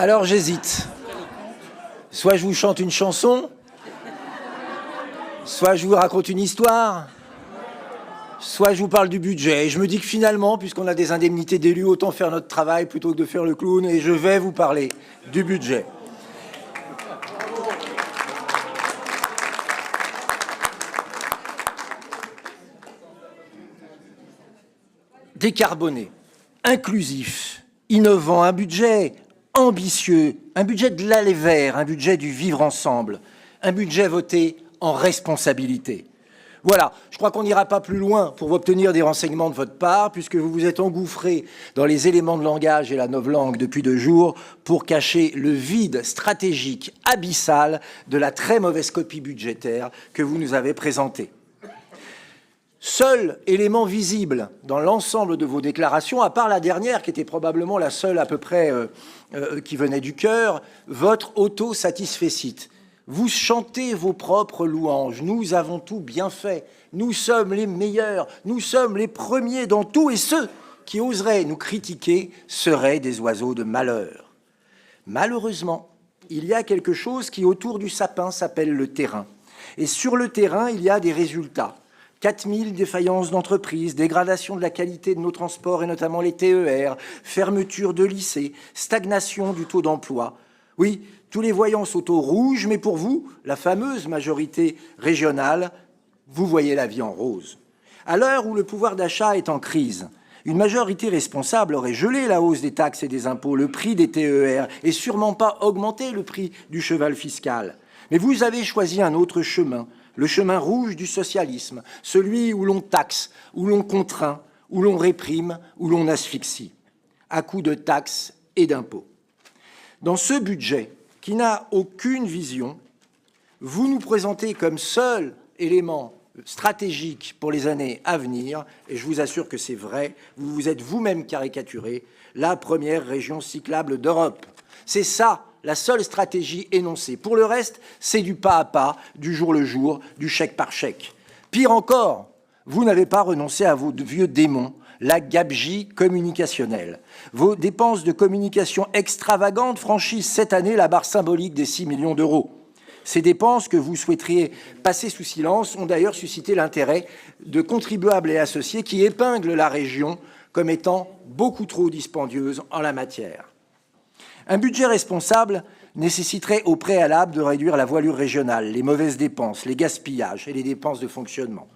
Alors j'hésite. Soit je vous chante une chanson, soit je vous raconte une histoire, soit je vous parle du budget. Et je me dis que finalement, puisqu'on a des indemnités d'élus, autant faire notre travail plutôt que de faire le clown. Et je vais vous parler du budget. Décarboné, inclusif, innovant, un budget ambitieux, un budget de l'aller vers, un budget du vivre ensemble, un budget voté en responsabilité. Voilà, je crois qu'on n'ira pas plus loin pour obtenir des renseignements de votre part, puisque vous vous êtes engouffré dans les éléments de langage et la novlangue depuis 2 jours pour cacher le vide stratégique abyssal de la très mauvaise copie budgétaire que vous nous avez présentée. Seul élément visible dans l'ensemble de vos déclarations, à part la dernière, qui était probablement la seule à peu près qui venait du cœur, votre auto-satisfecit. Vous chantez vos propres louanges. Nous avons tout bien fait. Nous sommes les meilleurs. Nous sommes les premiers dans tout. Et ceux qui oseraient nous critiquer seraient des oiseaux de malheur. Malheureusement, il y a quelque chose qui, autour du sapin, s'appelle le terrain. Et sur le terrain, il y a des résultats. 4000 défaillances d'entreprises, dégradation de la qualité de nos transports et notamment les TER, fermeture de lycées, stagnation du taux d'emploi. Oui, tous les voyants sont au rouge, mais pour vous, la fameuse majorité régionale, vous voyez la vie en rose. À l'heure où le pouvoir d'achat est en crise, une majorité responsable aurait gelé la hausse des taxes et des impôts, le prix des TER et sûrement pas augmenté le prix du cheval fiscal. Mais vous avez choisi un autre chemin, le chemin rouge du socialisme, celui où l'on taxe, où l'on contraint, où l'on réprime, où l'on asphyxie, à coups de taxes et d'impôts. Dans ce budget, qui n'a aucune vision, vous nous présentez comme seul élément stratégique pour les années à venir, et je vous assure que c'est vrai, vous vous êtes vous-même caricaturé, la première région cyclable d'Europe. C'est ça, la seule stratégie énoncée. Pour le reste, c'est du pas à pas, du jour le jour, du chèque par chèque. Pire encore, vous n'avez pas renoncé à vos vieux démons, la gabegie communicationnelle. Vos dépenses de communication extravagantes franchissent cette année la barre symbolique des 6 millions d'euros. Ces dépenses que vous souhaiteriez passer sous silence ont d'ailleurs suscité l'intérêt de contribuables et associés qui épinglent la région comme étant beaucoup trop dispendieuse en la matière. Un budget responsable nécessiterait au préalable de réduire la voilure régionale, les mauvaises dépenses, les gaspillages et les dépenses de fonctionnement.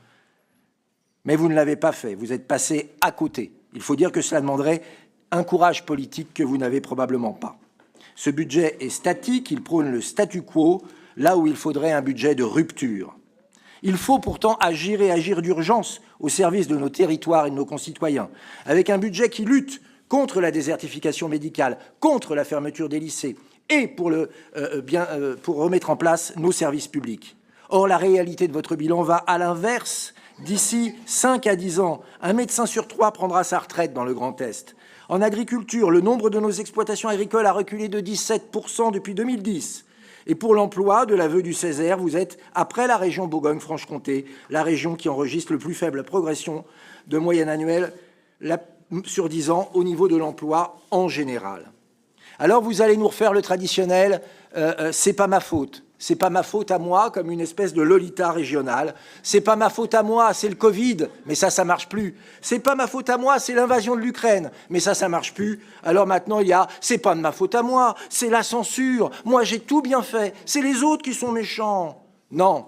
Mais vous ne l'avez pas fait, vous êtes passé à côté. Il faut dire que cela demanderait un courage politique que vous n'avez probablement pas. Ce budget est statique, il prône le statu quo, là où il faudrait un budget de rupture. Il faut pourtant agir et agir d'urgence au service de nos territoires et de nos concitoyens, avec un budget qui lutte contre la désertification médicale, contre la fermeture des lycées et pour remettre en place nos services publics. Or, la réalité de votre bilan va à l'inverse. D'ici 5 à 10 ans, un médecin sur 3 prendra sa retraite dans le Grand Est. En agriculture, le nombre de nos exploitations agricoles a reculé de 17% depuis 2010. Et pour l'emploi, de l'aveu du Césaire, vous êtes, après la région Bourgogne-Franche-Comté, la région qui enregistre le plus faible progression de moyenne annuelle sur 10 ans au niveau de l'emploi en général. Alors vous allez nous refaire le traditionnel « c'est pas ma faute ». C'est pas ma faute à moi, comme une espèce de Lolita régionale. C'est pas ma faute à moi, c'est le Covid, mais ça marche plus. C'est pas ma faute à moi, c'est l'invasion de l'Ukraine, mais ça marche plus. Alors maintenant, il y a, c'est pas de ma faute à moi, c'est la censure. Moi, j'ai tout bien fait. C'est les autres qui sont méchants. Non.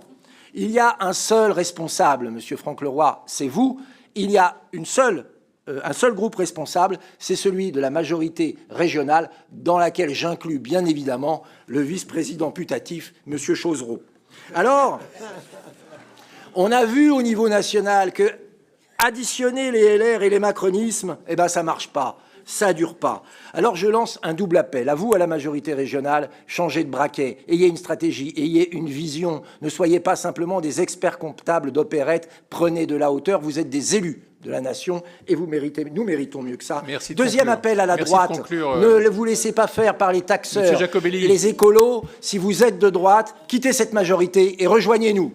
Il y a un seul responsable, Monsieur Franck Leroy, c'est vous. Il y a un seul groupe responsable, c'est celui de la majorité régionale, dans laquelle j'inclus bien évidemment le vice-président putatif, M. Chozereau. Alors, on a vu au niveau national que additionner les LR et les macronismes, eh ben ça ne marche pas, ça ne dure pas. Alors je lance un double appel, à vous, à la majorité régionale, changez de braquet, ayez une stratégie, ayez une vision, ne soyez pas simplement des experts comptables d'opérette, prenez de la hauteur, vous êtes des élus de la nation et nous méritons mieux que ça. Deuxième appel à la droite, ne vous laissez pas faire par les taxeurs et les écolos. Si vous êtes de droite, quittez cette majorité et rejoignez-nous.